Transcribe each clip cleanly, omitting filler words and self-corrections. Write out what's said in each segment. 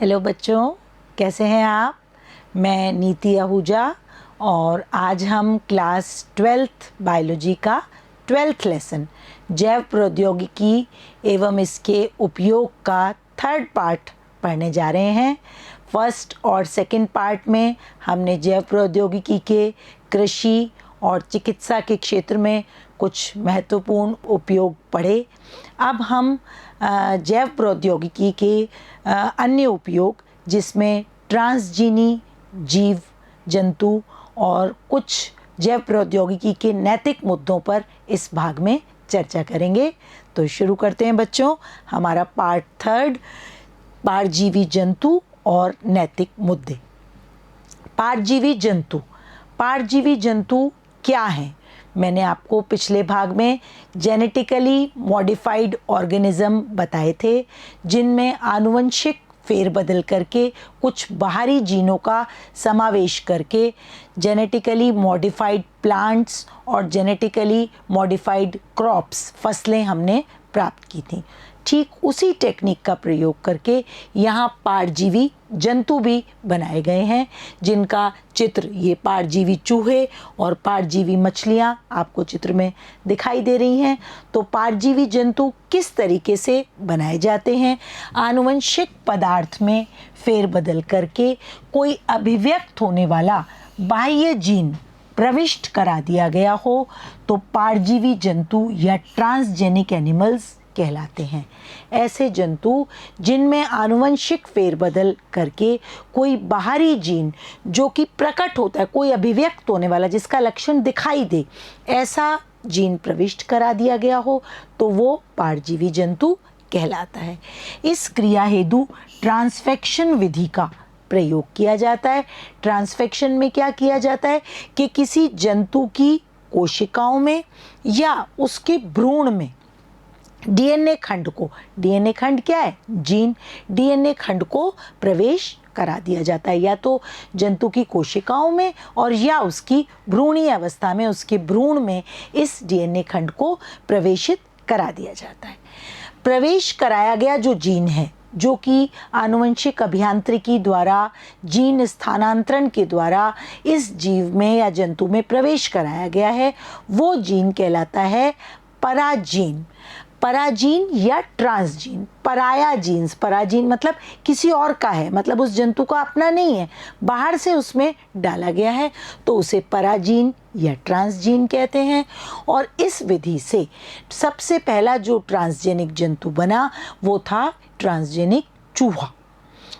Hello बच्चों, कैसे हैं आप। मैं नीति आहूजा और आज हम क्लास 12th बायोलॉजी का 12th लेसन जैव प्रौद्योगिकी एवं इसके उपयोग का 3rd पार्ट पढ़ने जा रहे हैं। फर्स्ट और सेकंड पार्ट में हमने जैव प्रौद्योगिकी के कृषि और चिकित्सा के क्षेत्र में कुछ महत्वपूर्ण उपयोग पढ़े। अब हम जैव प्रौद्योगिकी के अन्य उपयोग जिसमें ट्रांसजीनी जीव जंतु और कुछ जैव प्रौद्योगिकी के नैतिक मुद्दों पर इस भाग में चर्चा करेंगे। तो शुरू करते हैं बच्चों, हमारा पार्ट 3 परजीवी जंतु और नैतिक मुद्दे। परजीवी जंतु क्या हैं? मैंने आपको पिछले भाग में जेनेटिकली मॉडिफाइड ऑर्गेनिज्म बताए थे, जिनमें आनुवंशिक फेरबदल करके कुछ बाहरी जीनों का समावेश करके जेनेटिकली मॉडिफाइड प्लांट्स और जेनेटिकली मॉडिफाइड क्रॉप्स फसलें हमने प्राप्त की थी। ठीक उसी टेक्निक का प्रयोग करके यहाँ परजीवी जंतु भी बनाए गए हैं, जिनका चित्र ये परजीवी चूहे और परजीवी मछलियाँ आपको चित्र में दिखाई दे रही हैं। तो परजीवी जंतु किस तरीके से बनाए जाते हैं? आनुवंशिक पदार्थ में फेरबदल करके कोई अभिव्यक्त होने वाला बाह्य जीन प्रविष्ट करा दिया गया हो तो परजीवी जंतु या ट्रांसजेनिक एनिमल्स कहलाते हैं। ऐसे जंतु जिनमें आनुवंशिक फेरबदल करके कोई बाहरी जीन जो कि प्रकट होता है, कोई अभिव्यक्त होने वाला जिसका लक्षण दिखाई दे, ऐसा जीन प्रविष्ट करा दिया गया हो तो वो परजीवी जंतु कहलाता है। इस क्रिया हेतु ट्रांसफेक्शन विधि का प्रयोग किया जाता है। ट्रांसफेक्शन में क्या किया जाता है कि किसी जंतु की कोशिकाओं में या उसके भ्रूण में डीएनए खंड क्या है? जीन। डीएनए खंड को प्रवेश करा दिया जाता है या तो जंतु की कोशिकाओं में और या उसकी भ्रूणीय अवस्था में, उसके भ्रूण में इस डीएनए खंड को प्रवेशित करा दिया जाता है। प्रवेश कराया गया जो जीन है, जो कि आनुवंशिक अभियांत्रिकी द्वारा जीन स्थानांतरण के द्वारा इस जीव में या जंतु में प्रवेश कराया गया है, वो जीन कहलाता है पराजीन या ट्रांसजीन। पराया जीन्स, पराजीन मतलब किसी और का है, मतलब उस जंतु का अपना नहीं है, बाहर से उसमें डाला गया है, तो उसे पराजीन या ट्रांसजीन कहते हैं। और इस विधि से सबसे पहला जो ट्रांसजेनिक जंतु बना वो था ट्रांसजेनिक चूहा।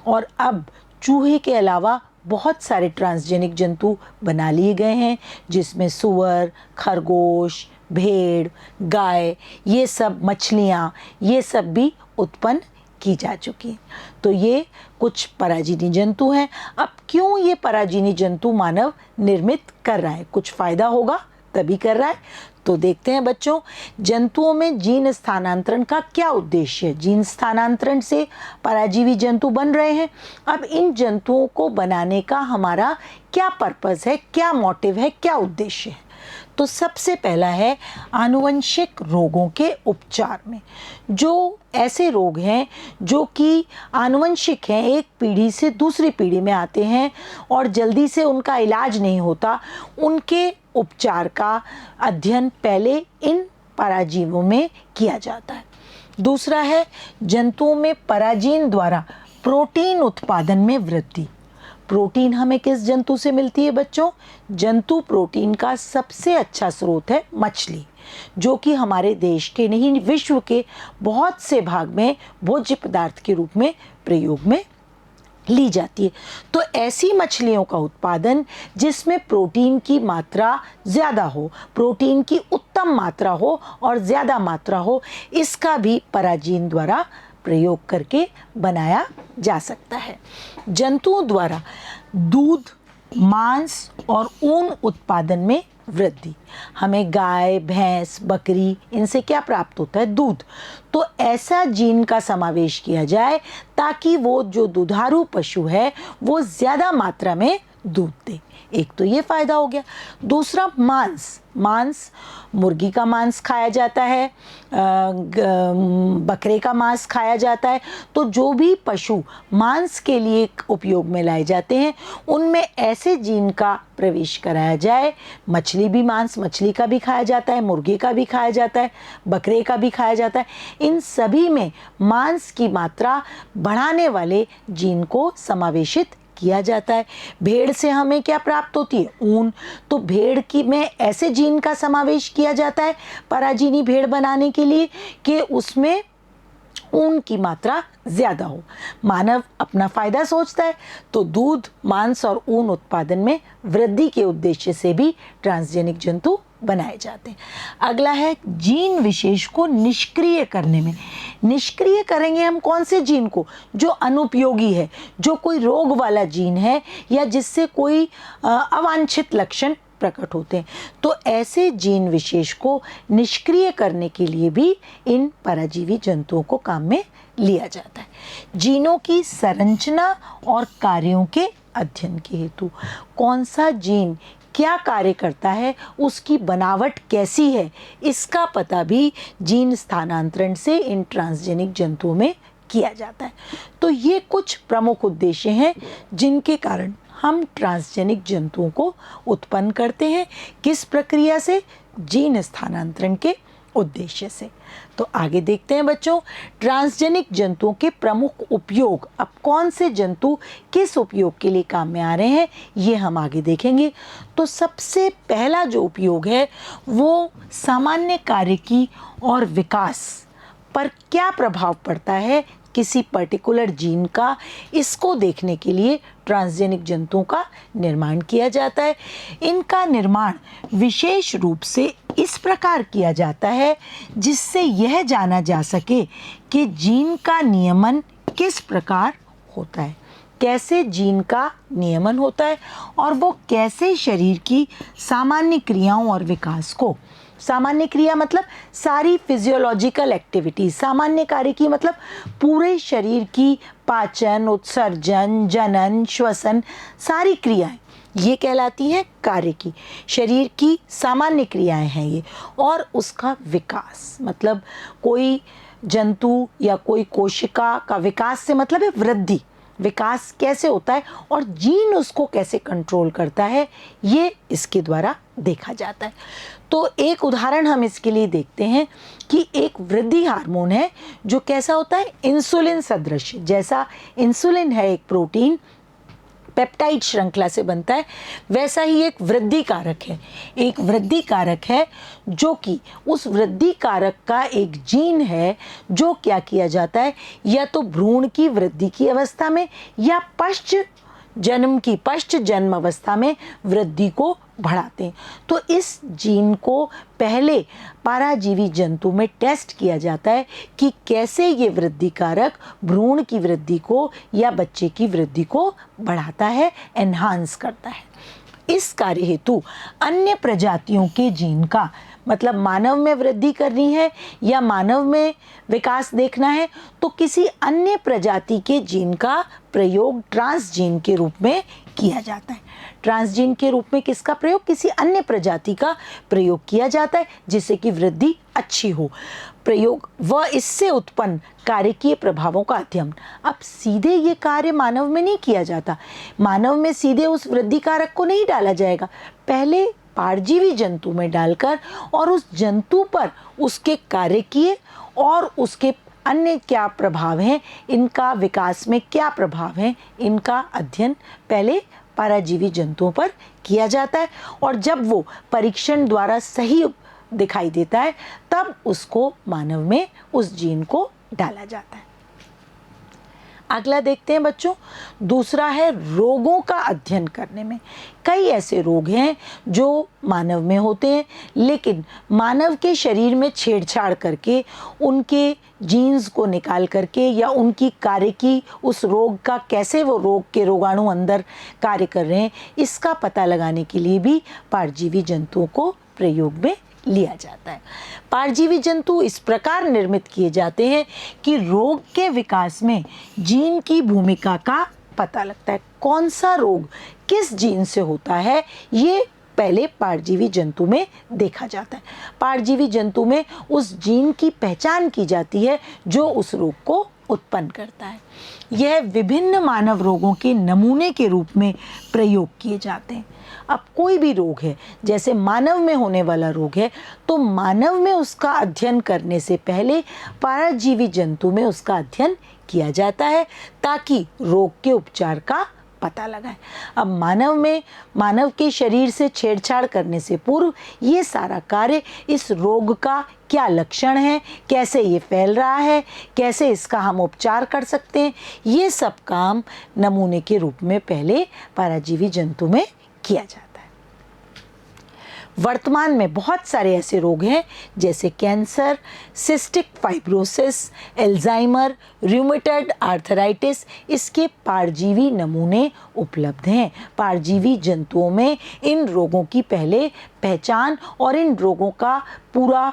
और अब चूहे के अलावा बहुत सारे ट्रांसजेनिक जंतु बना लिए गए हैं, जिसमें सुअर, खरगोश, भेड़, गाय, ये सब मछलियाँ, ये सब भी उत्पन्न की जा चुकी हैं। तो ये कुछ पराजीनी जंतु हैं। अब क्यों ये पराजीनी जंतु मानव निर्मित कर रहा है? कुछ फ़ायदा होगा तभी कर रहा है। तो देखते हैं बच्चों, जंतुओं में जीन स्थानांतरण का क्या उद्देश्य है। जीन स्थानांतरण से पराजीवी जंतु बन रहे हैं। अब इन जंतुओं को बनाने का हमारा क्या पर्पस है, क्या मोटिव है, क्या उद्देश्य है? तो सबसे पहला है आनुवंशिक रोगों के उपचार में। जो ऐसे रोग हैं जो कि आनुवंशिक हैं, एक पीढ़ी से दूसरी पीढ़ी में आते हैं और जल्दी से उनका इलाज नहीं होता, उनके उपचार का अध्ययन पहले इन पराजीवों में किया जाता है। दूसरा है जंतुओं में पराजीन द्वारा प्रोटीन उत्पादन में वृद्धि। प्रोटीन हमें किस जंतु से मिलती है बच्चों? जंतु प्रोटीन का सबसे अच्छा स्रोत है मछली, जो कि हमारे देश के नहीं विश्व के बहुत से भाग में भोज्य पदार्थ के रूप में प्रयोग में ली जाती है। तो ऐसी मछलियों का उत्पादन जिसमें प्रोटीन की मात्रा ज़्यादा हो, प्रोटीन की उत्तम मात्रा हो और ज़्यादा मात्रा हो, इसका भी पराजीन द्वारा प्रयोग करके बनाया जा सकता है। जंतुओं द्वारा दूध, मांस और ऊन उत्पादन में वृद्धि। हमें गाय, भैंस, बकरी, इनसे क्या प्राप्त होता है? दूध। तो ऐसा जीन का समावेश किया जाए ताकि वो जो दुधारू पशु है वो ज़्यादा मात्रा में दूध दे। एक तो ये फायदा हो गया। दूसरा मांस, मुर्गी का मांस खाया जाता है, बकरे का मांस खाया जाता है। तो जो भी पशु मांस के लिए उपयोग में लाए जाते हैं उनमें ऐसे जीन का प्रवेश कराया जाए। मछली का भी खाया जाता है, मुर्गे का भी खाया जाता है, बकरे का भी खाया जाता है। इन सभी में मांस की मात्रा बढ़ाने वाले जीन को समावेशित किया जाता है। भेड़ से हमें क्या प्राप्त होती है? ऊन। तो भेड़ की में ऐसे जीन का समावेश किया जाता है पराजीनी भेड़ बनाने के लिए कि उसमें ऊन की मात्रा ज़्यादा हो। मानव अपना फ़ायदा सोचता है तो दूध, मांस और ऊन उत्पादन में वृद्धि के उद्देश्य से भी ट्रांसजेनिक जंतु बनाए जाते हैं। अगला है जीन विशेष को निष्क्रिय करने में। निष्क्रिय करेंगे हम कौन से जीन को? जो अनुपयोगी है, जो कोई रोग वाला जीन है या जिससे कोई अवांछित लक्षण प्रकट होते हैं। तो ऐसे जीन विशेष को निष्क्रिय करने के लिए भी इन पराजीवी जंतुओं को काम में लिया जाता है। जीनों की संरचना और कार्यों के अध्ययन के हेतु कौन सा जीन क्या कार्य करता है, उसकी बनावट कैसी है, इसका पता भी जीन स्थानांतरण से इन ट्रांसजेनिक जंतुओं में किया जाता है। तो ये कुछ प्रमुख उद्देश्य हैं जिनके कारण हम ट्रांसजेनिक जंतुओं को उत्पन्न करते हैं। किस प्रक्रिया से? जीन स्थानांतरण के उद्देश्य से। तो आगे देखते हैं बच्चों, ट्रांसजेनिक जंतुओं के प्रमुख उपयोग। अब कौन से जंतु किस उपयोग के लिए काम में आ रहे हैं ये हम आगे देखेंगे। तो सबसे पहला जो उपयोग है वो सामान्य कार्यकी और विकास पर क्या प्रभाव पड़ता है किसी पर्टिकुलर जीन का, इसको देखने के लिए ट्रांसजेनिक जंतुओं का निर्माण किया जाता है। इनका निर्माण विशेष रूप से इस प्रकार किया जाता है जिससे यह जाना जा सके कि जीन का नियमन किस प्रकार होता है, कैसे जीन का नियमन होता है और वो कैसे शरीर की सामान्य क्रियाओं और विकास को, सामान्य क्रिया मतलब सारी फिजियोलॉजिकल एक्टिविटीज, सामान्य कार्य की मतलब पूरे शरीर की पाचन, उत्सर्जन, जनन, श्वसन, सारी क्रियाएं ये कहलाती है कार्य की। शरीर की सामान्य क्रियाएं हैं ये। और उसका विकास मतलब कोई जंतु या कोई कोशिका का विकास से मतलब है वृद्धि। विकास कैसे होता है और जीन उसको कैसे कंट्रोल करता है ये इसके द्वारा देखा जाता है। तो एक उदाहरण हम इसके लिए देखते हैं कि एक वृद्धि हार्मोन है जो कैसा होता है? इंसुलिन सदृश। जैसा इंसुलिन है एक प्रोटीन पेप्टाइड श्रृंखला से बनता है, वैसा ही एक वृद्धि कारक है। एक वृद्धि कारक है जो कि उस वृद्धि कारक का एक जीन है जो क्या किया जाता है, या तो भ्रूण की वृद्धि की अवस्था में या पश्च जन्म अवस्था में वृद्धि को बढ़ाते हैं। तो इस जीन को पहले पराजीवी जंतु में टेस्ट किया जाता है कि कैसे ये वृद्धि कारक भ्रूण की वृद्धि को या बच्चे की वृद्धि को बढ़ाता है, एनहांस करता है। इस कार्य हेतु अन्य प्रजातियों के जीन का मतलब मानव में वृद्धि करनी है या मानव में विकास देखना है तो किसी अन्य प्रजाति के जीन का प्रयोग ट्रांसजीन के रूप में किया जाता है। ट्रांसजीन के रूप में किसका प्रयोग? किसी अन्य प्रजाति का प्रयोग किया जाता है जिससे कि वृद्धि अच्छी हो। प्रयोग व इससे उत्पन्न कार्यकीय प्रभावों का अध्ययन। अब सीधे ये कार्य मानव में नहीं किया जाता। मानव में सीधे उस वृद्धि कारक को नहीं डाला जाएगा, पहले परजीवी जंतु में डालकर और उस जंतु पर उसके कार्यकीय और उसके अन्य क्या प्रभाव हैं, इनका विकास में क्या प्रभाव है, इनका अध्ययन पहले पराजीवी जंतुओं पर किया जाता है। और जब वो परीक्षण द्वारा सही दिखाई देता है तब उसको मानव में उस जीन को डाला जाता है। अगला देखते हैं बच्चों, दूसरा है रोगों का अध्ययन करने में। कई ऐसे रोग हैं जो मानव में होते हैं लेकिन मानव के शरीर में छेड़छाड़ करके उनके जीन्स को निकाल करके या उनकी कार्य की उस रोग का कैसे वो रोग के रोगाणु अंदर कार्य कर रहे हैं इसका पता लगाने के लिए भी परजीवी जंतुओं को प्रयोग में लिया जाता है। परजीवी जंतु इस प्रकार निर्मित किए जाते हैं कि रोग के विकास में जीन की भूमिका का पता लगता है। कौन सा रोग किस जीन से होता है ये पहले परजीवी जंतु में देखा जाता है। परजीवी जंतु में उस जीन की पहचान की जाती है जो उस रोग को उत्पन्न करता है। यह विभिन्न मानव रोगों के नमूने के रूप में प्रयोग किए जाते हैं। अब कोई भी रोग है, जैसे मानव में होने वाला रोग है, तो मानव में उसका अध्ययन करने से पहले परजीवी जंतु में उसका अध्ययन किया जाता है ताकि रोग के उपचार का पता लगाए। अब मानव के शरीर से छेड़छाड़ करने से पूर्व ये सारा कार्य, इस रोग का क्या लक्षण है, कैसे ये फैल रहा है, कैसे इसका हम उपचार कर सकते हैं, ये सब काम नमूने के रूप में पहले परजीवी जंतु में किया जाता है। वर्तमान में बहुत सारे ऐसे रोग हैं जैसे cancer, cystic fibrosis, Alzheimer, rheumatoid arthritis, इसके परजीवी नमूने उपलब्ध हैं। परजीवी जंतुओं में इन रोगों की पहले पहचान और इन रोगों का पूरा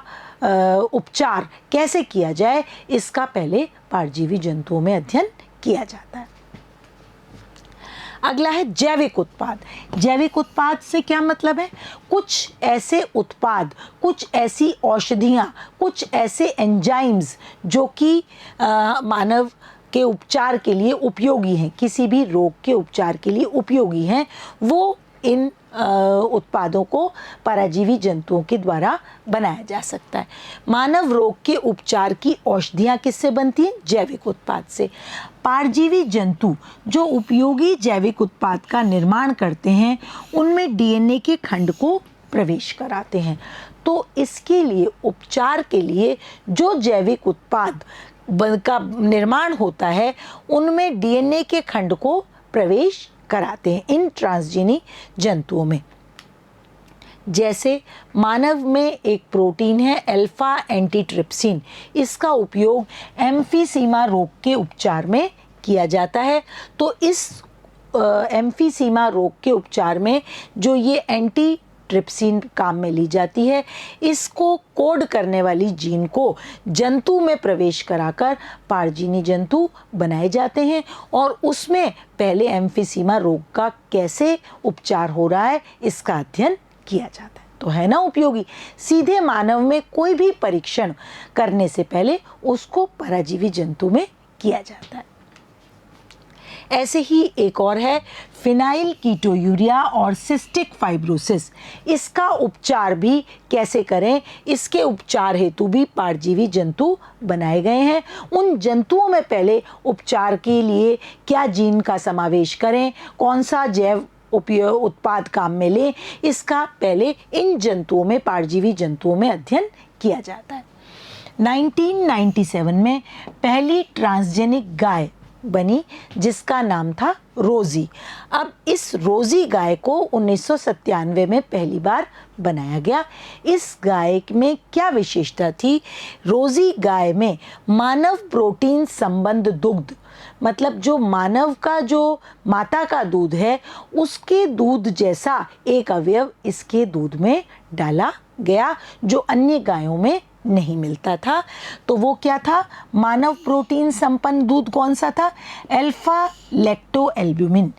उपचार कैसे किया जाए, इसका पहले परजीवी जंतुओं में अध्ययन किया जाता है। अगला है जैविक उत्पाद। जैविक उत्पाद से क्या मतलब है? कुछ ऐसे उत्पाद, कुछ ऐसी औषधियाँ, कुछ ऐसे एंजाइम्स जो कि मानव के उपचार के लिए उपयोगी हैं, किसी भी रोग के उपचार के लिए उपयोगी हैं, वो इन उत्पादों को परजीवी जंतुओं के द्वारा बनाया जा सकता है। मानव रोग के उपचार की औषधियाँ किससे बनती हैं? जैविक उत्पाद से। परजीवी जंतु जो उपयोगी जैविक उत्पाद का निर्माण करते हैं उनमें डीएनए के खंड को प्रवेश कराते हैं। तो इसके लिए, उपचार के लिए जो जैविक उत्पाद का निर्माण होता है उनमें डीएनए के खंड को प्रवेश कराते हैं इन ट्रांसजीनी जंतुओं में। जैसे मानव में एक प्रोटीन है अल्फा एंटीट्रिप्सिन, इसका उपयोग एम्फीसीमा रोग के उपचार में किया जाता है। तो इस एम्फीसीमा रोग के उपचार में जो ये एंटीट्रिप्सिन काम में ली जाती है, इसको कोड करने वाली जीन को जंतु में प्रवेश कराकर परजीवी जंतु बनाए जाते हैं और उसमें पहले एम्फीसीमा रोग का कैसे उपचार हो रहा है इसका अध्ययन किया जाता है। तो है ना उपयोगी। सीधे मानव में कोई भी परीक्षण करने से पहले उसको परजीवी जंतु में किया जाता है। ऐसे ही एक और है फिनाइल कीटोयूरिया और सिस्टिक फाइब्रोसिस। इसका उपचार भी कैसे करें, इसके उपचार हेतु भी परजीवी जंतु बनाए गए हैं। उन जंतुओं में पहले उपचार के लिए क्या जीन का समावेश करें, कौन सा जैव उत्पाद काम में लें, इसका पहले इन जंतुओं में, परजीवी जंतुओं में अध्ययन किया जाता है। 1997 में पहली ट्रांसजेनिक गाय बनी जिसका नाम था रोजी। अब इस रोजी गाय को 1997 में पहली बार बनाया गया। इस गाय में क्या विशेषता थी? रोजी गाय में मानव प्रोटीन संबंध दुग्ध, मतलब जो मानव का जो माता का दूध है उसके दूध जैसा एक अवयव इसके दूध में डाला गया जो अन्य गायों में नहीं मिलता था। तो वो क्या था? मानव प्रोटीन संपन्न दूध कौन सा था? अल्फा लैक्टोएल्ब्यूमिन,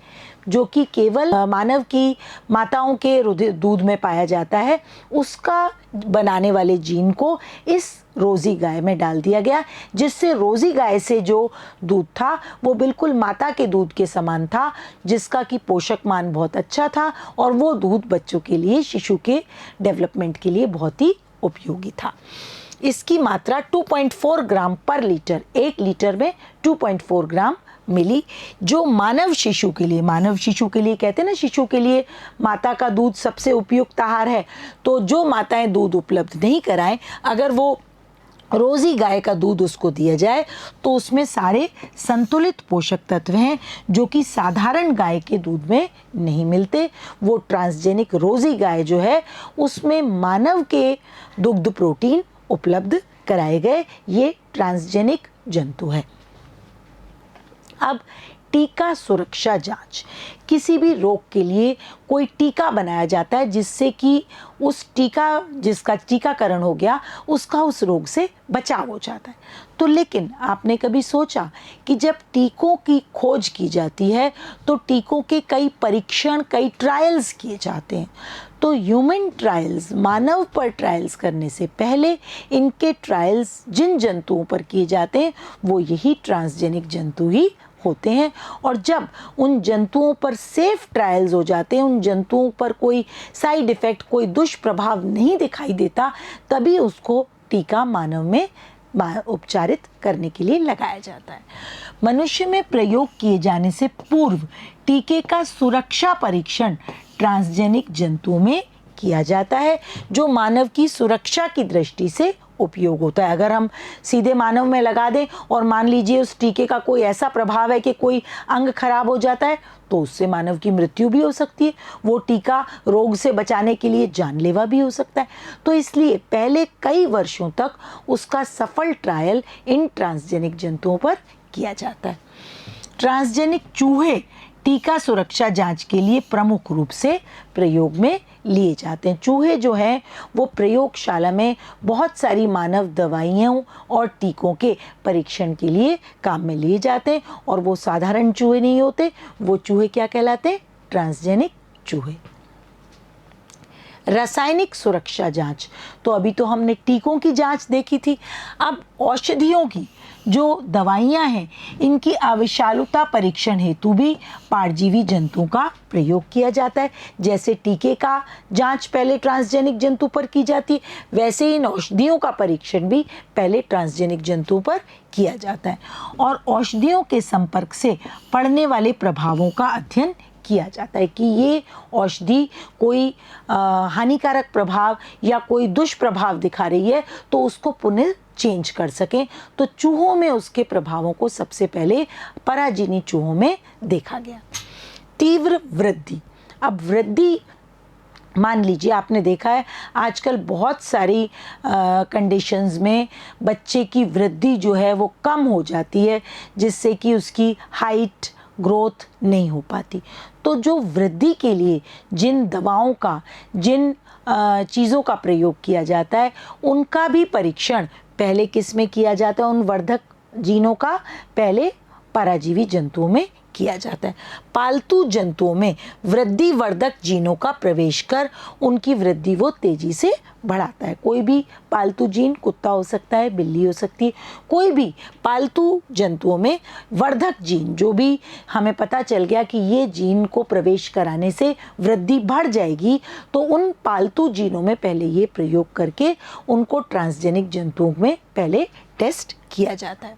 जो कि केवल मानव की माताओं के दूध में पाया जाता है। उसका बनाने वाले जीन को इस रोजी गाय में डाल दिया गया, जिससे रोजी गाय से जो दूध था वो बिल्कुल माता के दूध के समान था, जिसका कि पोषक मान बहुत अच्छा था और वो दूध बच्चों के लिए, शिशु के डेवलपमेंट के लिए बहुत ही उपयोगी था। इसकी मात्रा 2.4 ग्राम पर लीटर, 1 लीटर में 2.4 ग्राम मिली, जो मानव शिशु के लिए कहते हैं ना, शिशु के लिए माता का दूध सबसे उपयुक्त आहार है। तो जो माताएं दूध उपलब्ध नहीं कराएं, अगर वो रोजी गाय का दूध उसको दिया जाए तो उसमें सारे संतुलित पोषक तत्व हैं जो कि साधारण गाय के दूध में नहीं मिलते। वो ट्रांसजेनिक रोजी गाय जो है उसमें मानव के दुग्ध प्रोटीन उपलब्ध कराए गए। ये ट्रांसजेनिक जंतु है। अब टीका सुरक्षा जांच। किसी भी रोग के लिए कोई टीका बनाया जाता है जिससे कि उस टीका जिसका टीकाकरण हो गया उसका उस रोग से बचाव हो जाता है। तो लेकिन आपने कभी सोचा कि जब टीकों की खोज की जाती है तो टीकों के कई परीक्षण, कई ट्रायल्स किए जाते हैं। तो ह्यूमन ट्रायल्स, मानव पर ट्रायल्स करने से पहले इनके ट्रायल्स जिन जंतुओं पर किए जाते हैं वो यही ट्रांसजेनिक जंतु ही होते हैं। और जब उन जंतुओं पर सेफ ट्रायल्स हो जाते हैं, उन जंतुओं पर कोई साइड इफ़ेक्ट, कोई दुष्प्रभाव नहीं दिखाई देता, तभी उसको टीका मानव में उपचारित करने के लिए लगाया जाता है। मनुष्य में प्रयोग किए जाने से पूर्व टीके का सुरक्षा परीक्षण ट्रांसजेनिक जंतुओं में किया जाता है जो मानव की सुरक्षा की दृष्टि से उपयोग होता है। अगर हम सीधे मानव में लगा दें और मान लीजिए उस टीके का कोई ऐसा प्रभाव है कि कोई अंग खराब हो जाता है तो उससे मानव की मृत्यु भी हो सकती है। वो टीका रोग से बचाने के लिए जानलेवा भी हो सकता है। तो इसलिए पहले कई वर्षों तक उसका सफल ट्रायल इन ट्रांसजेनिक जंतुओं पर किया जाता है। ट्रांसजेनिक चूहे टीका सुरक्षा जांच के लिए प्रमुख रूप से प्रयोग में लिए जाते हैं। चूहे जो हैं वो प्रयोगशाला में बहुत सारी मानव दवाइयों और टीकों के परीक्षण के लिए काम में लिए जाते हैं। और वो साधारण चूहे नहीं होते, वो चूहे क्या कहलाते हैं? ट्रांसजेनिक चूहे। रासायनिक सुरक्षा जांच, तो अभी तो हमने टीकों की जांच देखी थी। अब औषधियों की जो दवाइयाँ हैं इनकी आविषालुता परीक्षण हेतु भी परजीवी जंतुओं का प्रयोग किया जाता है। जैसे टीके का जांच पहले ट्रांसजेनिक जंतु पर की जाती है, वैसे इन औषधियों का परीक्षण भी पहले ट्रांसजेनिक जंतुओं पर किया जाता है। और औषधियों के संपर्क से पड़ने वाले प्रभावों का अध्ययन किया जाता है कि ये औषधि कोई हानिकारक प्रभाव या कोई दुष्प्रभाव दिखा रही है तो उसको पुनः चेंज कर सकें। तो चूहों में उसके प्रभावों को सबसे पहले पराजीनी चूहों में देखा गया। तीव्र वृद्धि, अब वृद्धि मान लीजिए आपने देखा है आजकल बहुत सारी कंडीशंस में बच्चे की वृद्धि जो है वो कम हो जाती है जिससे कि उसकी हाइट, ग्रोथ नहीं हो पाती। तो जो वृद्धि के लिए जिन दवाओं का, जिन चीज़ों का प्रयोग किया जाता है उनका भी परीक्षण पहले किस में किया जाता है? उन वर्धक जीनों का पहले पराजीवी जंतुओं में किया जाता है। पालतू जंतुओं में वृद्धि वर्धक जीनों का प्रवेश कर उनकी वृद्धि वो तेजी से बढ़ाता है। कोई भी पालतू जीन, कुत्ता हो सकता है, बिल्ली हो सकती है, कोई भी पालतू जंतुओं में वर्धक जीन जो भी हमें पता चल गया कि ये जीन को प्रवेश कराने से वृद्धि बढ़ जाएगी तो उन पालतू जीनों में पहले ये प्रयोग करके उनको ट्रांसजेनिक जंतुओं में पहले टेस्ट किया जाता है।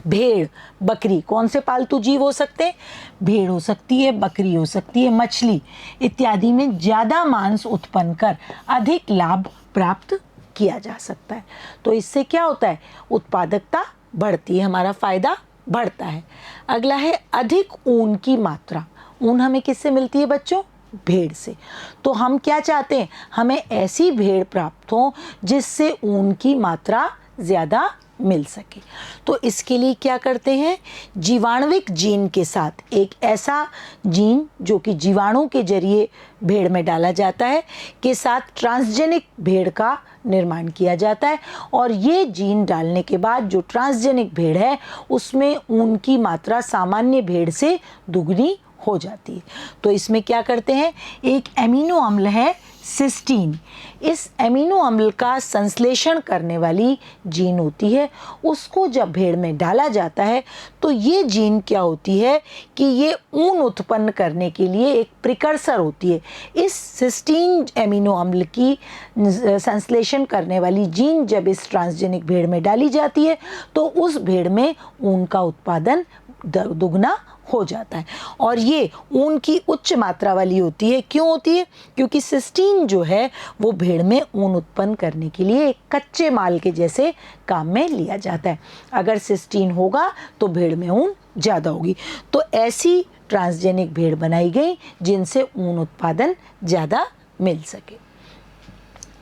भेड़, बकरी, कौन से पालतू जीव हो सकते हैं? भेड़ हो सकती है, बकरी हो सकती है, मछली इत्यादि में ज़्यादा मांस उत्पन्न कर अधिक लाभ प्राप्त किया जा सकता है। तो इससे क्या होता है? उत्पादकता बढ़ती है, हमारा फायदा बढ़ता है। अगला है अधिक ऊन की मात्रा। ऊन हमें किससे मिलती है बच्चों? भेड़ से। तो हम क्या चाहते हैं? हमें ऐसी भेड़ प्राप्त हो जिससे ऊन की मात्रा ज़्यादा मिल सके। तो इसके लिए क्या करते हैं? जीवाणुविक जीन के साथ एक ऐसा जीन जो कि जीवाणु के जरिए भेड़ में डाला जाता है के साथ ट्रांसजेनिक भेड़ का निर्माण किया जाता है। और ये जीन डालने के बाद जो ट्रांसजेनिक भेड़ है उसमें ऊन की मात्रा सामान्य भेड़ से दुगनी हो जाती है। तो इसमें क्या करते हैं? एक एमिनो अम्ल है सिस्टीन। इस एमिनो अम्ल का संश्लेषण करने वाली जीन होती है, उसको जब भेड़ में डाला जाता है तो ये जीन क्या होती है कि ये ऊन उत्पन्न करने के लिए एक प्रिकर्सर होती है। इस सिस्टीन एमिनो अम्ल की संश्लेषण करने वाली जीन जब इस ट्रांसजेनिक भेड़ में डाली जाती है तो उस भेड़ में ऊन का उत्पादन दुगना हो जाता है। और ये ऊन की उच्च मात्रा वाली होती है। क्यों होती है? क्योंकि सिस्टीन जो है वो भेड़ में ऊन उत्पन्न करने के लिए एक कच्चे माल के जैसे काम में लिया जाता है। अगर सिस्टीन होगा तो भेड़ में ऊन ज़्यादा होगी। तो ऐसी ट्रांसजेनिक भेड़ बनाई गई जिनसे ऊन उत्पादन ज़्यादा मिल सके।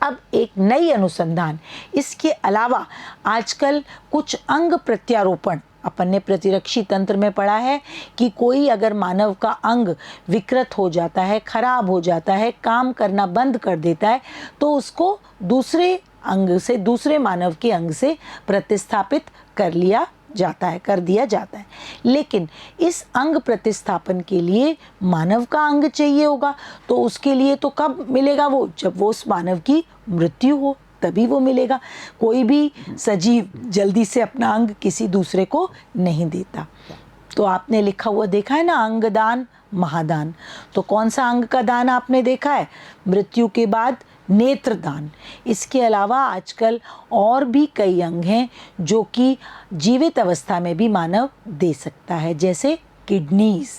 अब एक नई अनुसंधान, इसके अलावा आजकल कुछ अंग प्रत्यारोपण अपन ने प्रतिरक्षी तंत्र में पढ़ा है कि कोई अगर मानव का अंग विकृत हो जाता है, खराब हो जाता है, काम करना बंद कर देता है, तो उसको दूसरे अंग से, दूसरे मानव के अंग से प्रतिस्थापित कर दिया जाता है। लेकिन इस अंग प्रतिस्थापन के लिए मानव का अंग चाहिए होगा, तो उसके लिए तो कब मिलेगा वो? जब वो उस मानव की मृत्यु हो, तभी वो मिलेगा। कोई भी सजीव जल्दी से अपना अंग किसी दूसरे को नहीं देता। तो आपने लिखा हुआ देखा है ना, अंगदान महादान। तो कौन सा अंग का दान आपने देखा है? मृत्यु के बाद नेत्रदान। इसके अलावा आजकल और भी कई अंग हैं जो कि जीवित अवस्था में भी मानव दे सकता है, जैसे किडनीज।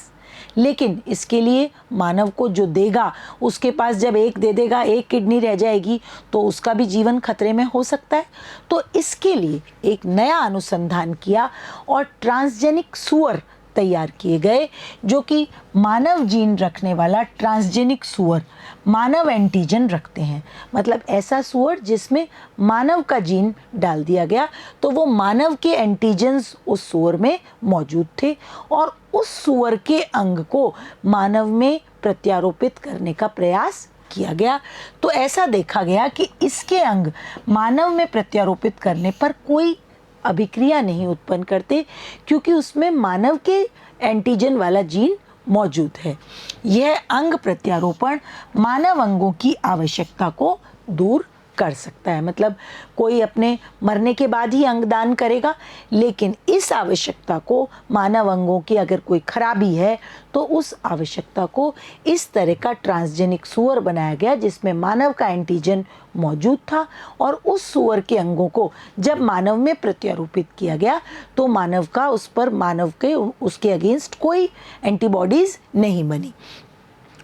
लेकिन इसके लिए मानव को जो देगा, उसके पास जब एक दे देगा, एक किडनी रह जाएगी, तो उसका भी जीवन खतरे में हो सकता है। तो इसके लिए एक नया अनुसंधान किया और ट्रांसजेनिक सूअर तैयार किए गए, जो कि मानव जीन रखने वाला ट्रांसजेनिक सूअर मानव एंटीजन रखते हैं। मतलब ऐसा सूअर जिसमें मानव का जीन डाल दिया गया, तो वो मानव के एंटीजन्स उस सूअर में मौजूद थे और उस सूअर के अंग को मानव में प्रत्यारोपित करने का प्रयास किया गया। तो ऐसा देखा गया कि इसके अंग मानव में प्रत्यारोपित करने पर कोई अभिक्रिया नहीं उत्पन्न करते, क्योंकि उसमें मानव के एंटीजन वाला जीन मौजूद है। यह अंग प्रत्यारोपण मानव अंगों की आवश्यकता को दूर कर सकता है। मतलब कोई अपने मरने के बाद ही अंग दान करेगा, लेकिन इस आवश्यकता को, मानव अंगों की अगर कोई खराबी है, तो उस आवश्यकता को इस तरह का ट्रांसजेनिक सूअर बनाया गया जिसमें मानव का एंटीजन मौजूद था, और उस सूअर के अंगों को जब मानव में प्रत्यारोपित किया गया, तो मानव का उस पर, मानव के उसके अगेंस्ट कोई एंटीबॉडीज नहीं बनी।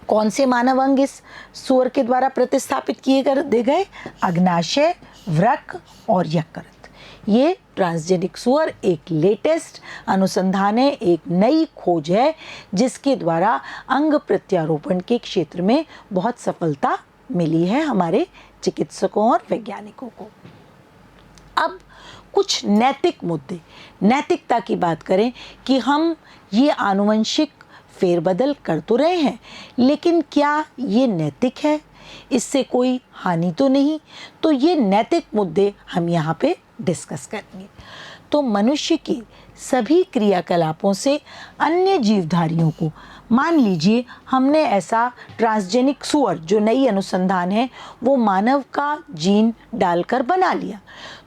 कौन से मानव अंग इस सूअर के द्वारा प्रतिस्थापित दे गए? अग्नाशय, वृक्क और यकृत। ये ट्रांसजेनिक सूअर एक लेटेस्ट अनुसंधान है, एक नई खोज है, जिसके द्वारा अंग प्रत्यारोपण के क्षेत्र में बहुत सफलता मिली है हमारे चिकित्सकों और वैज्ञानिकों को। अब कुछ नैतिक मुद्दे, नैतिकता की बात करें कि हम ये आनुवंशिक फेरबदल कर तो रहे हैं, लेकिन क्या ये नैतिक है? इससे कोई हानि तो नहीं? तो ये नैतिक मुद्दे हम यहाँ पे डिस्कस करेंगे। तो मनुष्य की सभी क्रियाकलापों से अन्य जीवधारियों को, मान लीजिए हमने ऐसा ट्रांसजेनिक सूअर, जो नई अनुसंधान है, वो मानव का जीन डालकर बना लिया,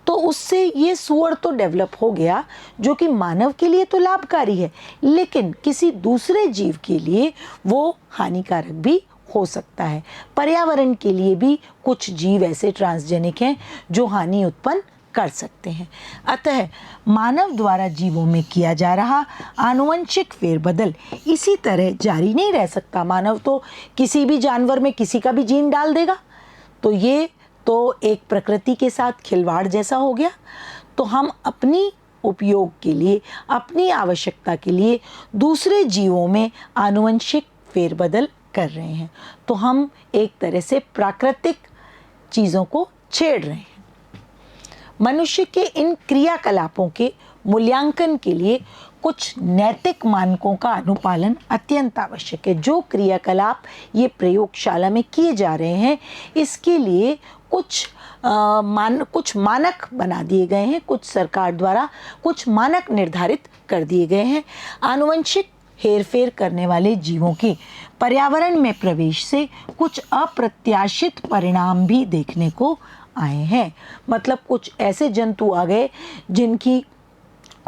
तो उससे ये सूअर तो डेवलप हो गया जो कि मानव के लिए तो लाभकारी है, लेकिन किसी दूसरे जीव के लिए वो हानिकारक भी हो सकता है। पर्यावरण के लिए भी कुछ जीव ऐसे ट्रांसजेनिक हैं जो हानि उत्पन्न कर सकते हैं। अतः मानव द्वारा जीवों में किया जा रहा आनुवंशिक फेरबदल इसी तरह जारी नहीं रह सकता। मानव तो किसी भी जानवर में किसी का भी जीन डाल देगा, तो ये तो एक प्रकृति के साथ खिलवाड़ जैसा हो गया। तो हम अपनी उपयोग के लिए, अपनी आवश्यकता के लिए दूसरे जीवों में आनुवंशिक फेरबदल कर रहे हैं, तो हम एक तरह से प्राकृतिक चीज़ों को छेड़ रहे हैं। मनुष्य के इन क्रियाकलापों के मूल्यांकन के लिए कुछ नैतिक मानकों का अनुपालन अत्यंत आवश्यक है। जो क्रियाकलाप ये प्रयोगशाला में किए जा रहे हैं, इसके लिए कुछ मानक बना दिए गए हैं, कुछ सरकार द्वारा कुछ मानक निर्धारित कर दिए गए हैं। आनुवंशिक हेरफेर करने वाले जीवों के पर्यावरण में प्रवेश से कुछ अप्रत्याशित परिणाम भी देखने को आए हैं। मतलब कुछ ऐसे जंतु आ गए जिनकी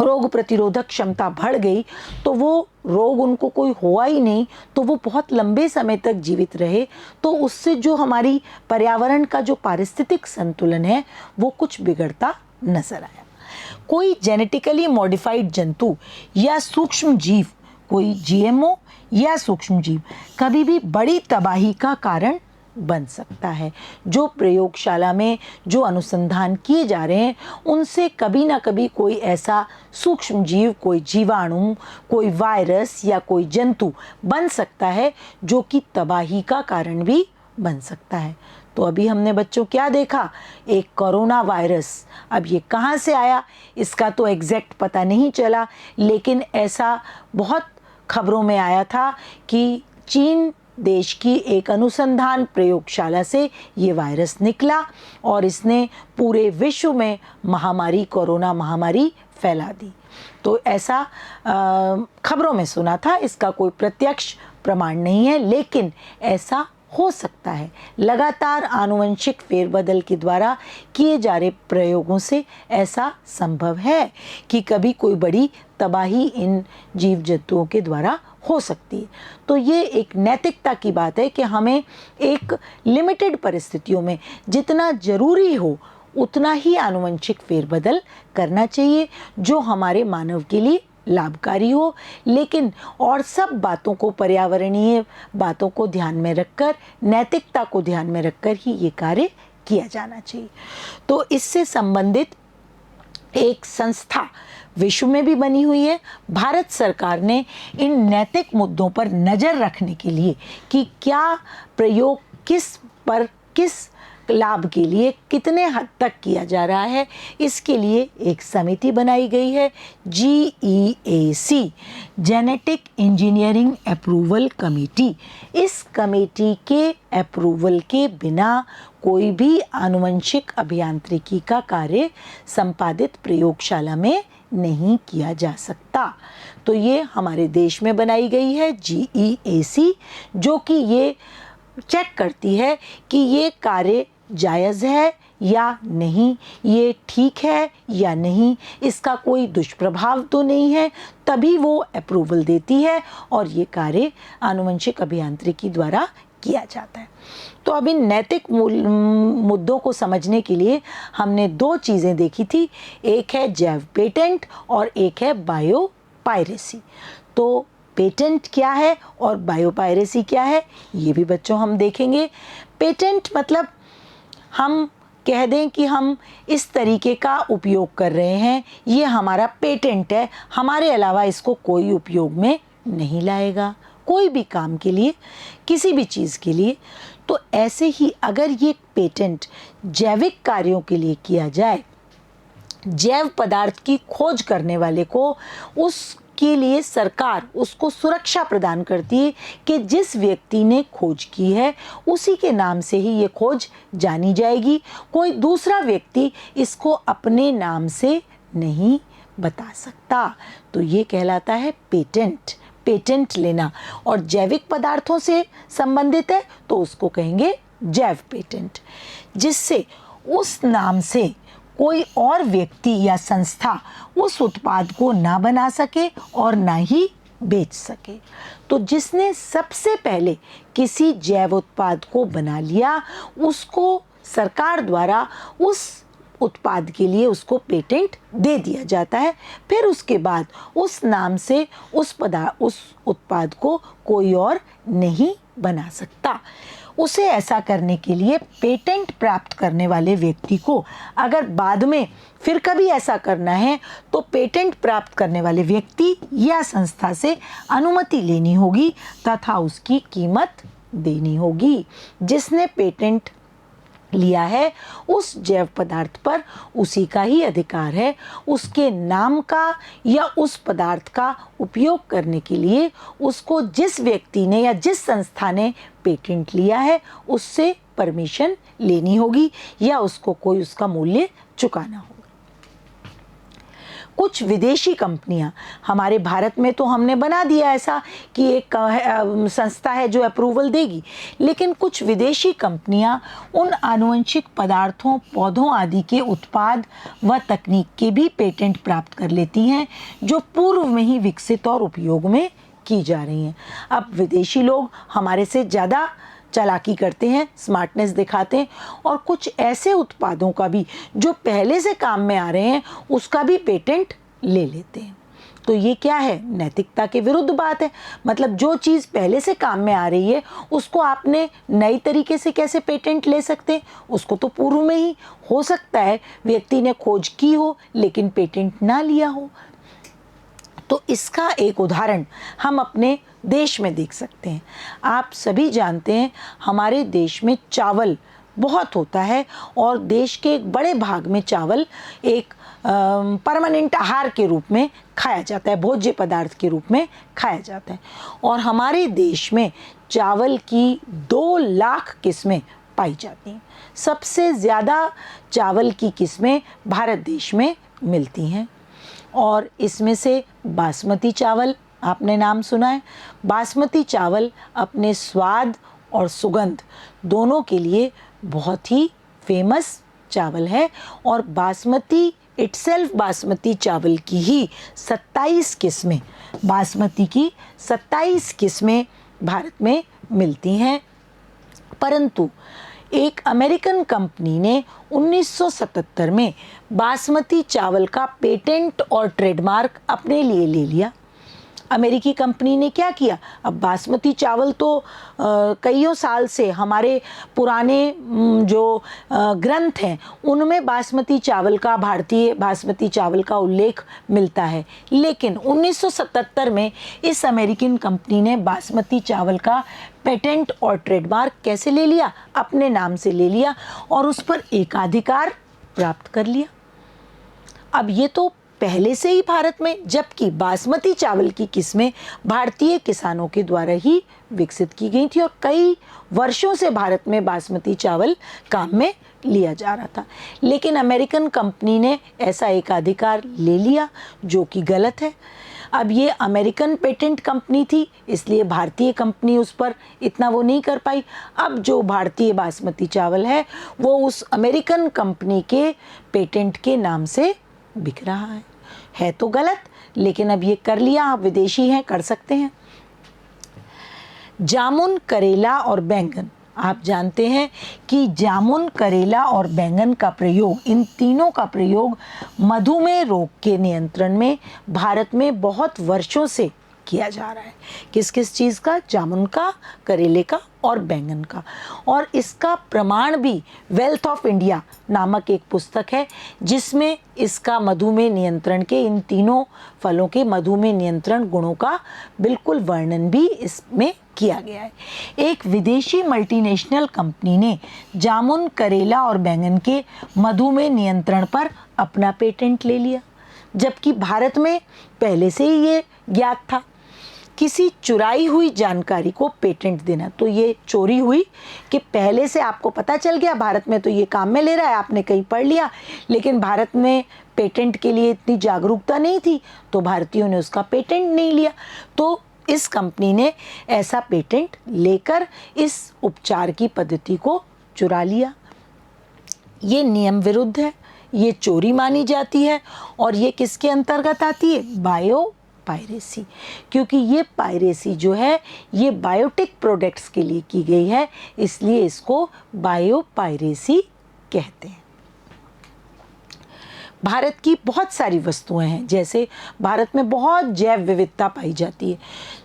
रोग प्रतिरोधक क्षमता बढ़ गई, तो वो रोग उनको कोई हुआ ही नहीं, तो वो बहुत लंबे समय तक जीवित रहे, तो उससे जो हमारी पर्यावरण का जो पारिस्थितिक संतुलन है वो कुछ बिगड़ता नजर आया। कोई जेनेटिकली मॉडिफाइड जंतु या सूक्ष्म जीव, कोई जीएमओ या सूक्ष्म जीव कभी भी बड़ी तबाही का कारण बन सकता है। जो प्रयोगशाला में जो अनुसंधान किए जा रहे हैं, उनसे कभी ना कभी कोई ऐसा सूक्ष्म जीव, कोई जीवाणु, कोई वायरस या कोई जंतु बन सकता है जो कि तबाही का कारण भी बन सकता है। तो अभी हमने बच्चों क्या देखा, एक कोरोना वायरस। अब ये कहाँ से आया इसका तो एग्जैक्ट पता नहीं चला, लेकिन ऐसा बहुत खबरों में आया था कि चीन देश की एक अनुसंधान प्रयोगशाला से ये वायरस निकला और इसने पूरे विश्व में महामारी, कोरोना महामारी फैला दी। तो ऐसा खबरों में सुना था, इसका कोई प्रत्यक्ष प्रमाण नहीं है, लेकिन ऐसा हो सकता है। लगातार आनुवंशिक फेरबदल के द्वारा किए जा रहे प्रयोगों से ऐसा संभव है कि कभी कोई बड़ी तबाही इन जीव जंतुओं के द्वारा हो सकती है। तो ये एक नैतिकता की बात है कि हमें एक लिमिटेड परिस्थितियों में जितना ज़रूरी हो उतना ही आनुवंशिक फेरबदल करना चाहिए जो हमारे मानव के लिए लाभकारी हो, लेकिन और सब बातों को, पर्यावरणीय बातों को ध्यान में रखकर, नैतिकता को ध्यान में रखकर ही ये कार्य किया जाना चाहिए। तो इससे संबंधित एक संस्था विश्व में भी बनी हुई है। भारत सरकार ने इन नैतिक मुद्दों पर नज़र रखने के लिए कि क्या प्रयोग किस पर, किस लाभ के लिए कितने हद तक किया जा रहा है, इसके लिए एक समिति बनाई गई है, GEAC, genetic engineering approval committee. इस कमेटी के अप्रूवल के बिना कोई भी आनुवंशिक अभियांत्रिकी का कार्य संपादित प्रयोगशाला में नहीं किया जा सकता। तो ये हमारे देश में बनाई गई है GEAC, जो कि ये चेक करती है कि ये कार्य जायज़ है या नहीं, ये ठीक है या नहीं, इसका कोई दुष्प्रभाव तो नहीं है, तभी वो अप्रूवल देती है और ये कार्य आनुवंशिक अभियांत्रिकी द्वारा किया जाता है। तो अब इन नैतिक मुद्दों को समझने के लिए हमने दो चीज़ें देखी थी, एक है जैव पेटेंट और एक है बायोपायरेसी। तो पेटेंट क्या है और बायोपायरेसी क्या है, ये भी बच्चों हम देखेंगे। पेटेंट मतलब हम कह दें कि हम इस तरीके का उपयोग कर रहे हैं, ये हमारा पेटेंट है, हमारे अलावा इसको कोई उपयोग में नहीं लाएगा, कोई भी काम के लिए, किसी भी चीज़ के लिए। तो ऐसे ही अगर ये पेटेंट जैविक कार्यों के लिए किया जाए, जैव पदार्थ की खोज करने वाले को उसके लिए सरकार उसको सुरक्षा प्रदान करती है कि जिस व्यक्ति ने खोज की है उसी के नाम से ही ये खोज जानी जाएगी, कोई दूसरा व्यक्ति इसको अपने नाम से नहीं बता सकता। तो ये कहलाता है पेटेंट, पेटेंट लेना। और जैविक पदार्थों से संबंधित है तो उसको कहेंगे जैव पेटेंट, जिससे उस नाम से कोई और व्यक्ति या संस्था उस उत्पाद को ना बना सके और ना ही बेच सके। तो जिसने सबसे पहले किसी जैव उत्पाद को बना लिया उसको सरकार द्वारा उस उत्पाद के लिए उसको पेटेंट दे दिया जाता है। फिर उसके बाद उस नाम से उस उत्पाद को कोई और नहीं बना सकता। उसे ऐसा करने के लिए पेटेंट प्राप्त करने वाले व्यक्ति को अगर बाद में फिर कभी ऐसा करना है तो पेटेंट प्राप्त करने वाले व्यक्ति या संस्था से अनुमति लेनी होगी तथा उसकी कीमत देनी होगी। जिसने पेटेंट लिया है उस जैव पदार्थ पर उसी का ही अधिकार है, उसके नाम का या उस पदार्थ का उपयोग करने के लिए उसको जिस व्यक्ति ने या जिस संस्था ने पेटेंट लिया है उससे परमिशन लेनी होगी या उसको कोई उसका मूल्य चुकाना होगा। कुछ विदेशी कंपनियां, हमारे भारत में तो हमने बना दिया ऐसा कि एक संस्था है जो अप्रूवल देगी, लेकिन कुछ विदेशी कंपनियां उन आनुवंशिक पदार्थों, पौधों आदि के उत्पाद व तकनीक के भी पेटेंट प्राप्त कर लेती हैं जो पूर्व में ही विकसित और उपयोग में की जा रही हैं। अब विदेशी लोग हमारे से ज़्यादा चालाकी करते हैं, स्मार्टनेस दिखाते हैं और कुछ ऐसे उत्पादों का भी जो पहले से काम में आ रहे हैं उसका भी पेटेंट ले लेते हैं। तो ये क्या है, नैतिकता के विरुद्ध बात है। मतलब जो चीज़ पहले से काम में आ रही है उसको आपने नई तरीके से कैसे पेटेंट ले सकते हैं, उसको तो पूर्व में ही हो सकता है व्यक्ति ने खोज की हो लेकिन पेटेंट ना लिया हो। तो इसका एक उदाहरण हम अपने देश में देख सकते हैं। आप सभी जानते हैं हमारे देश में चावल बहुत होता है और देश के एक बड़े भाग में चावल एक परमानेंट आहार के रूप में खाया जाता है, भोज्य पदार्थ के रूप में खाया जाता है। और हमारे देश में चावल की 2 लाख किस्में पाई जाती हैं। सबसे ज़्यादा चावल की किस्में भारत देश में मिलती हैं और इसमें से बासमती चावल आपने नाम सुना है। बासमती चावल अपने स्वाद और सुगंध दोनों के लिए बहुत ही फेमस चावल है और बासमती इटसेल्फ बासमती चावल की ही 27 किस्में, बासमती की 27 किस्में भारत में मिलती हैं। परंतु एक अमेरिकन कंपनी ने 1977 में बासमती चावल का पेटेंट और ट्रेडमार्क अपने लिए ले लिया। अमेरिकी कंपनी ने क्या किया, अब बासमती चावल तो कईयों साल से हमारे पुराने जो ग्रंथ हैं उनमें बासमती चावल का, भारतीय बासमती चावल का उल्लेख मिलता है। लेकिन 1977 में इस अमेरिकन कंपनी ने बासमती चावल का पेटेंट और ट्रेडमार्क कैसे ले लिया, अपने नाम से ले लिया और उस पर एकाधिकार प्राप्त कर लिया। अब ये तो पहले से ही भारत में, जबकि बासमती चावल की किस्में भारतीय किसानों के द्वारा ही विकसित की गई थी और कई वर्षों से भारत में बासमती चावल काम में लिया जा रहा था। लेकिन अमेरिकन कंपनी ने ऐसा एकाधिकार ले लिया जो कि गलत है। अब ये अमेरिकन पेटेंट कंपनी थी इसलिए भारतीय कंपनी उस पर इतना वो नहीं कर पाई। अब जो भारतीय बासमती चावल है वो उस अमेरिकन कंपनी के पेटेंट के नाम से बिक रहा है तो गलत, लेकिन अब ये कर लिया, आप विदेशी हैं कर सकते हैं। जामुन, करेला और बैंगन, आप जानते हैं कि जामुन, करेला और बैंगन का प्रयोग, इन तीनों का प्रयोग मधुमेह रोग के नियंत्रण में भारत में बहुत वर्षों से किया जा रहा है। किस किस चीज़ का, जामुन का, करेले का और बैंगन का। और इसका प्रमाण भी वेल्थ ऑफ इंडिया नामक एक पुस्तक है जिसमें इसका मधुमेह नियंत्रण के, इन तीनों फलों के मधुमेह नियंत्रण गुणों का बिल्कुल वर्णन भी इसमें किया गया है। एक विदेशी मल्टीनेशनल कंपनी ने जामुन, करेला और बैंगन के मधुमेह नियंत्रण पर अपना पेटेंट ले लिया, जबकि भारत में पहले से ही ये ज्ञात था। किसी चुराई हुई जानकारी को पेटेंट देना, तो ये चोरी हुई कि पहले से आपको पता चल गया, भारत में तो ये काम में ले रहा है, आपने कहीं पढ़ लिया, लेकिन भारत में पेटेंट के लिए इतनी जागरूकता नहीं थी तो भारतीयों ने उसका पेटेंट नहीं लिया। तो इस कंपनी ने ऐसा पेटेंट लेकर इस उपचार की पद्धति को चुरा लिया। ये नियम विरुद्ध है, ये चोरी मानी जाती है और ये किसके अंतर्गत आती है, बायो पायरेसी, क्योंकि ये पायरेसी जो है ये बायोटिक प्रोडक्ट्स के लिए की गई है, इसलिए इसको बायो पायरेसी कहते हैं। भारत की बहुत सारी वस्तुएं हैं, जैसे भारत में बहुत जैव विविधता पाई जाती है,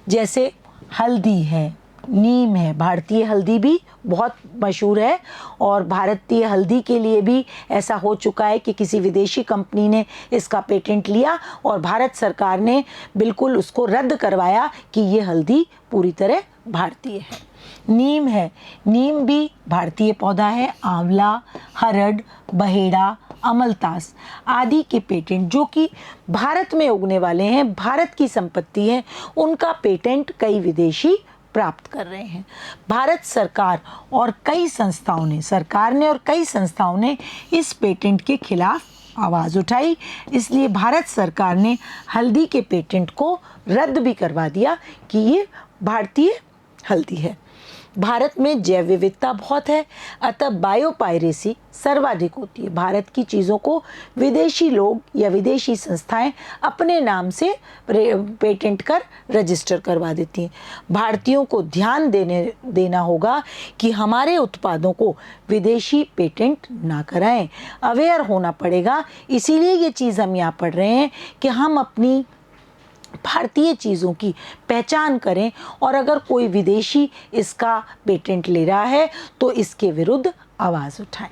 जैसे हल्दी है, नीम है, भारतीय हल्दी भी बहुत मशहूर है और भारतीय हल्दी के लिए भी ऐसा हो चुका है कि किसी विदेशी कंपनी ने इसका पेटेंट लिया और भारत सरकार ने बिल्कुल उसको रद्द करवाया कि ये हल्दी पूरी तरह भारतीय है। नीम है, नीम भी भारतीय पौधा है। आंवला, हरड़, बहेड़ा, अमलतास आदि के पेटेंट जो कि भारत में उगने वाले हैं, भारत की संपत्ति है, उनका पेटेंट कई विदेशी प्राप्त कर रहे हैं। भारत सरकार और कई संस्थाओं ने, सरकार ने और कई संस्थाओं ने इस पेटेंट के खिलाफ आवाज़ उठाई, इसलिए भारत सरकार ने हल्दी के पेटेंट को रद्द भी करवा दिया कि ये भारतीय हल्दी है। भारत में जैव विविधता बहुत है, अतः बायोपायरेसी सर्वाधिक होती है। भारत की चीज़ों को विदेशी लोग या विदेशी संस्थाएं अपने नाम से पेटेंट कर रजिस्टर करवा देती हैं। भारतीयों को ध्यान देना होगा कि हमारे उत्पादों को विदेशी पेटेंट ना कराएं, अवेयर होना पड़ेगा। इसीलिए ये चीज़ हम यहाँ पढ़ रहे हैं कि हम अपनी भारतीय चीज़ों की पहचान करें और अगर कोई विदेशी इसका पेटेंट ले रहा है तो इसके विरुद्ध आवाज़ उठाएं।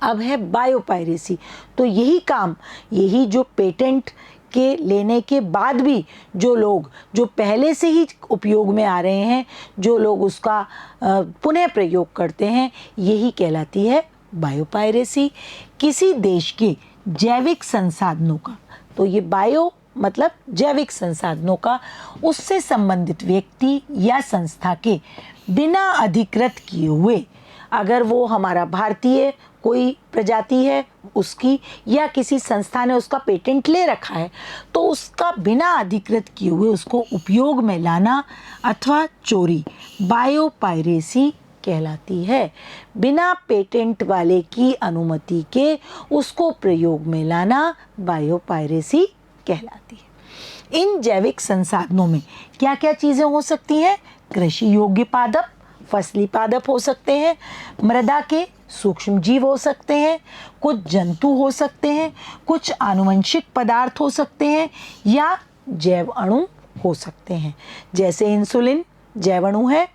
अब है बायोपायरेसी, तो यही काम, यही जो पेटेंट के लेने के बाद भी जो पहले से ही उपयोग में आ रहे हैं, जो लोग उसका पुनः प्रयोग करते हैं, यही कहलाती है बायोपायरेसी। किसी देश के जैविक संसाधनों का, तो ये बायो मतलब जैविक संसाधनों का, उससे संबंधित व्यक्ति या संस्था के बिना अधिकृत किए हुए, अगर वो हमारा भारतीय कोई प्रजाति है उसकी, या किसी संस्था ने उसका पेटेंट ले रखा है, तो उसका बिना अधिकृत किए हुए उसको उपयोग में लाना अथवा चोरी बायोपायरेसी कहलाती है। बिना पेटेंट वाले की अनुमति के उसको प्रयोग में लाना बायोपायरेसी कहलाती है। इन जैविक संसाधनों में क्या क्या चीज़ें हो सकती हैं? कृषि योग्य पादप, फसली पादप हो सकते हैं, मृदा के सूक्ष्म जीव हो सकते हैं, कुछ जंतु हो सकते हैं, कुछ आनुवंशिक पदार्थ हो सकते हैं, या जैव अणु हो सकते हैं। जैसे इंसुलिन जैव अणु है,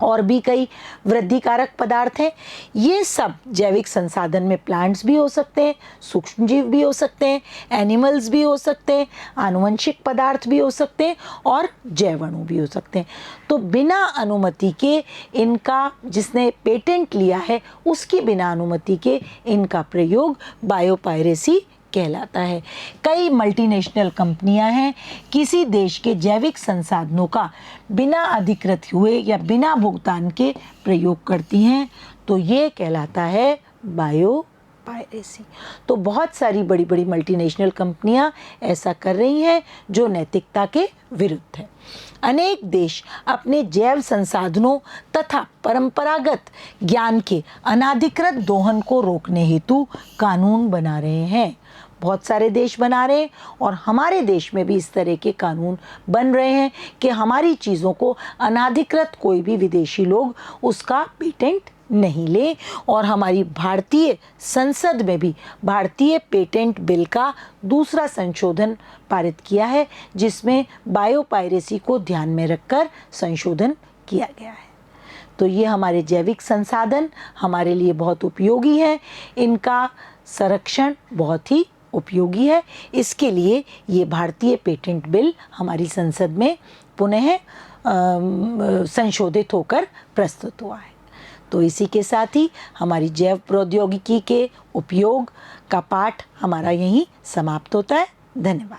और भी कई वृद्धिकारक पदार्थ हैं। ये सब जैविक संसाधन में प्लांट्स भी हो सकते हैं, सूक्ष्म जीव भी हो सकते हैं, एनिमल्स भी हो सकते हैं, आनुवंशिक पदार्थ भी हो सकते हैं, और जैव अणु भी हो सकते हैं। तो बिना अनुमति के इनका, जिसने पेटेंट लिया है उसकी बिना अनुमति के इनका प्रयोग बायोपायरेसी कहलाता है। कई मल्टीनेशनल कंपनियां हैं, किसी देश के जैविक संसाधनों का बिना अधिकृत हुए या बिना भुगतान के प्रयोग करती हैं, तो ये कहलाता है बायोपायरेसी। तो बहुत सारी बड़ी बड़ी मल्टीनेशनल कंपनियां ऐसा कर रही हैं जो नैतिकता के विरुद्ध है। अनेक देश अपने जैव संसाधनों तथा परंपरागत ज्ञान के अनाधिकृत दोहन को रोकने हेतु कानून बना रहे हैं। बहुत सारे देश बना रहे हैं, और हमारे देश में भी इस तरह के कानून बन रहे हैं कि हमारी चीज़ों को अनाधिकृत कोई भी विदेशी लोग उसका पेटेंट नहीं ले। और हमारी भारतीय संसद में भी भारतीय पेटेंट बिल का दूसरा संशोधन पारित किया है, जिसमें बायोपायरेसी को ध्यान में रखकर संशोधन किया गया है। तो ये हमारे जैविक संसाधन हमारे लिए बहुत उपयोगी हैं, इनका संरक्षण बहुत ही उपयोगी है। इसके लिए ये भारतीय पेटेंट बिल हमारी संसद में पुनः संशोधित होकर प्रस्तुत हुआ है। तो इसी के साथ ही हमारी जैव प्रौद्योगिकी के उपयोग का पाठ हमारा यहीं समाप्त होता है। धन्यवाद।